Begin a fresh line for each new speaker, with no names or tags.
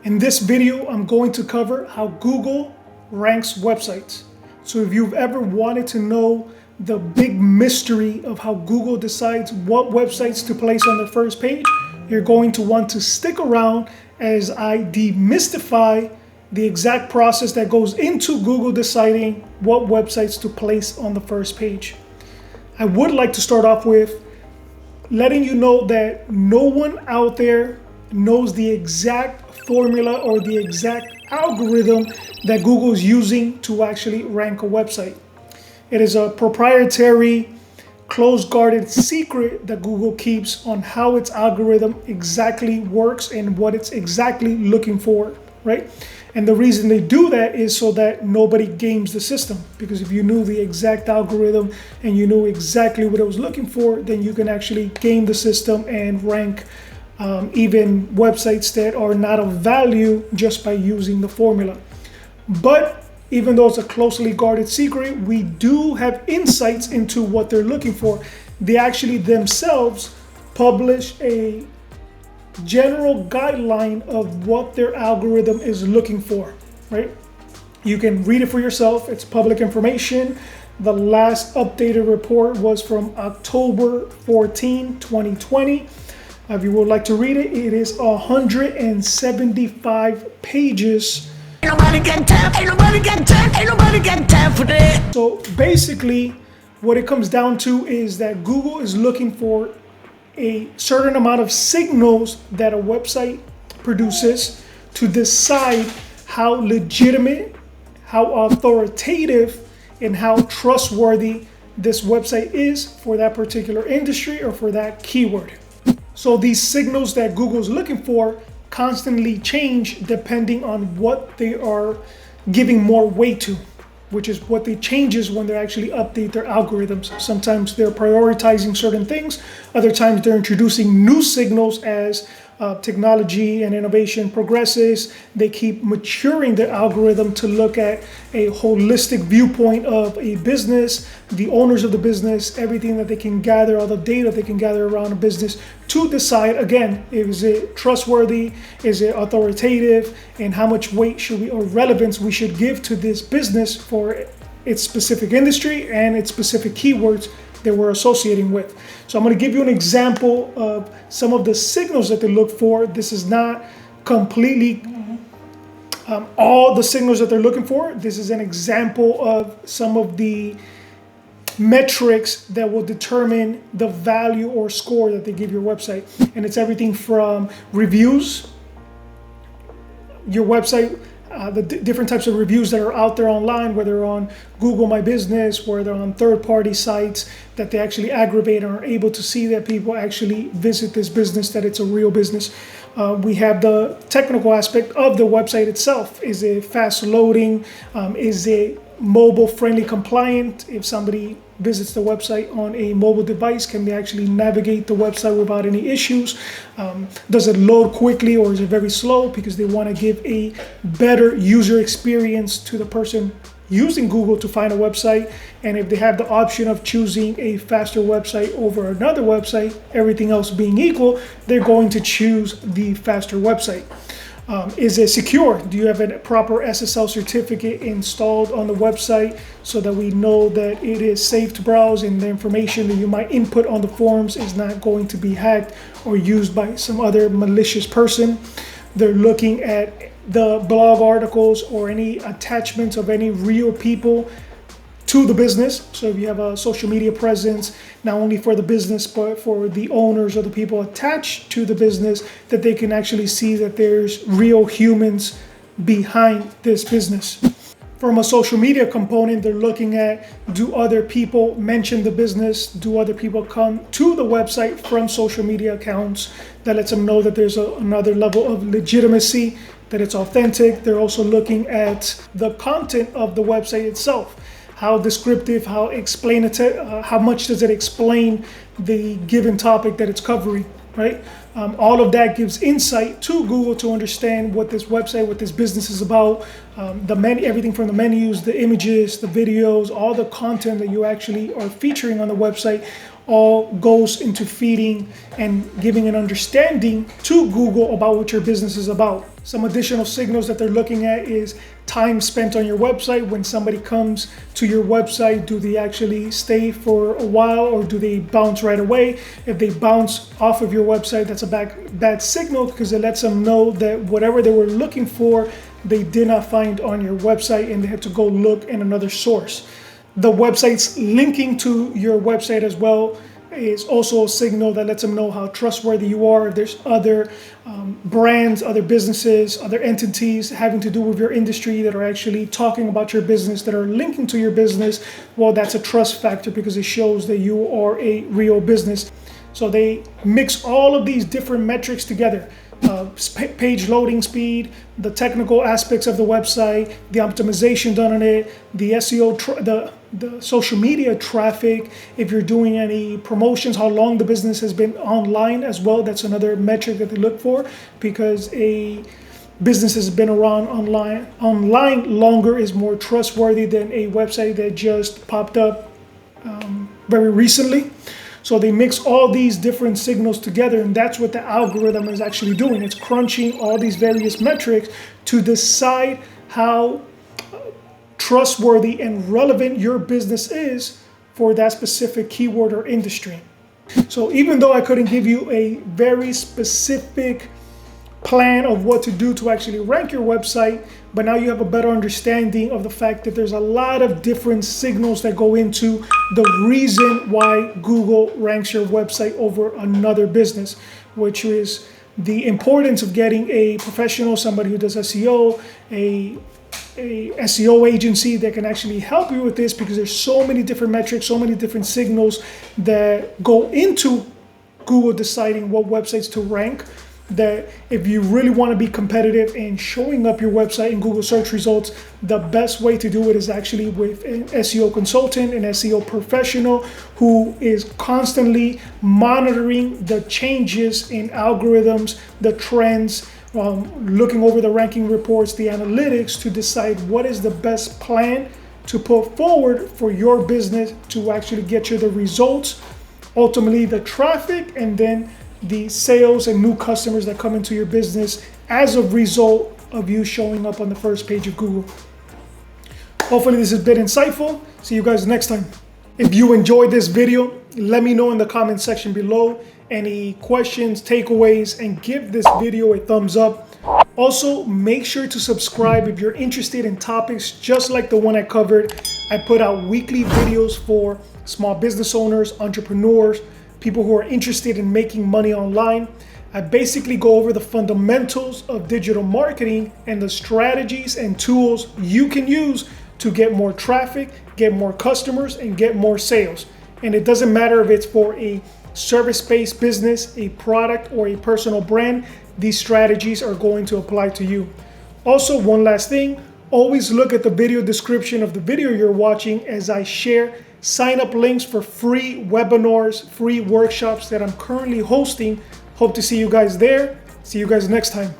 In this video, I'm going to cover how Google ranks websites. So if you've ever wanted to know the big mystery of how Google decides what websites to place on their first page, you're going to want to stick around as I demystify the exact process that goes into Google deciding what websites to place on the first page. I would like to start off with letting you know that no one out there knows the exact formula or the exact algorithm that Google is using to actually rank a website. It is a proprietary, closed-guarded secret that Google keeps on how its algorithm exactly works and what it's exactly looking for, right? And the reason they do that is so that nobody games the system. Because if you knew the exact algorithm and you knew exactly what it was looking for, then you can actually game the system and rank even websites that are not of value just by using the formula. But even though it's a closely guarded secret, we do have insights into what they're looking for. They actually themselves publish a general guideline of what their algorithm is looking for, right? You can read it for yourself. It's public information. The last updated report was from October 14, 2020. If you would like to read it, it is 175 pages.
Ain't nobody got time, ain't nobody got time, ain't nobody got time for that.
So basically, what it comes down to is that Google is looking for a certain amount of signals that a website produces to decide how legitimate, how authoritative, and how trustworthy this website is for that particular industry or for that keyword. So these signals that Google's looking for constantly change depending on what they are giving more weight to, which is what they changes when they actually update their algorithms. Sometimes they're prioritizing certain things. Other times they're introducing new signals as technology and innovation progresses. They keep maturing the algorithm to look at a holistic viewpoint of a business, the owners of the business, everything that they can gather, all the data they can gather around a business to decide, again, is it trustworthy, is it authoritative, and how much weight should we or relevance we should give to this business for its specific industry and its specific keywords that we're associating with. So I'm going to give you an example of some of the signals that they look for. This is not completely all the signals that they're looking for. This is an example of some of the metrics that will determine the value or score that they give your website. And it's everything from reviews, your website, the different types of reviews that are out there online, whether on Google My Business, whether on third-party sites that they actually aggregate and are able to see that people actually visit this business, that it's a real business. We have the technical aspect of the website itself. Is it fast loading? Is it mobile friendly compliant? If somebody visits the website on a mobile device, can they actually navigate the website without any issues? Does it load quickly or is it very slow? Because they want to give a better user experience to the person using Google to find a website. And if they have the option of choosing a faster website over another website, everything else being equal, they're going to choose the faster website. Is it secure? Do you have a proper SSL certificate installed on the website so that we know that it is safe to browse and the information that you might input on the forms is not going to be hacked or used by some other malicious person? They're looking at the blog articles or any attachments of any real people to the business. So if you have a social media presence, not only for the business, but for the owners or the people attached to the business, that they can actually see that there's real humans behind this business. From a social media component, they're looking at, do other people mention the business? Do other people come to the website from social media accounts? That lets them know that there's another level of legitimacy, that it's authentic. They're also looking at the content of the website itself. How descriptive, how explainative, how much does it explain the given topic that it's covering, right? All of that gives insight to Google to understand what this website, what this business is about. Everything from the menus, the images, the videos, all the content that you actually are featuring on the website all goes into feeding and giving an understanding to Google about what your business is about. Some additional signals that they're looking at is time spent on your website. When somebody comes to your website, do they actually stay for a while or do they bounce right away? If they bounce off of your website, that's a bad signal, because it lets them know that whatever they were looking for, they did not find on your website and they had to go look in another source. The website's linking to your website as well is also a signal that lets them know how trustworthy you are. If there's other brands, other businesses, other entities having to do with your industry that are actually talking about your business, that are linking to your business, well, that's a trust factor because it shows that you are a real business. So they mix all of these different metrics together. Page loading speed, the technical aspects of the website, the optimization done on it, the SEO, the social media traffic, if you're doing any promotions, how long the business has been online as well. That's another metric that they look for, because a business has been around online longer is more trustworthy than a website that just popped up very recently. So they mix all these different signals together, and that's what the algorithm is actually doing. It's crunching all these various metrics to decide how trustworthy and relevant your business is for that specific keyword or industry. So even though I couldn't give you a very specific plan of what to do to actually rank your website, but now you have a better understanding of the fact that there's a lot of different signals that go into the reason why Google ranks your website over another business, which is the importance of getting a professional, somebody who does SEO, a SEO agency that can actually help you with this, because there's so many different metrics, so many different signals that go into Google deciding what websites to rank, that if you really want to be competitive in showing up your website in Google search results, the best way to do it is actually with an SEO consultant, an SEO professional who is constantly monitoring the changes in algorithms, the trends, looking over the ranking reports, the analytics, to decide what is the best plan to put forward for your business to actually get you the results, ultimately the traffic, and then the sales and new customers that come into your business as a result of you showing up on the first page of Google. Hopefully this has been insightful. See you guys next time. If you enjoyed this video, let me know in the comment section below any questions, takeaways, and give this video a thumbs up. Also, make sure to subscribe if you're interested in topics just like the one I covered. I put out weekly videos for small business owners, entrepreneurs, people who are interested in making money online. I basically go over the fundamentals of digital marketing and the strategies and tools you can use to get more traffic, get more customers, and get more sales. And it doesn't matter if it's for a service-based business, a product, or a personal brand, these strategies are going to apply to you. Also, one last thing, always look at the video description of the video you're watching as I share sign-up links for free webinars, free workshops that I'm currently hosting. Hope to see you guys there. See you guys next time.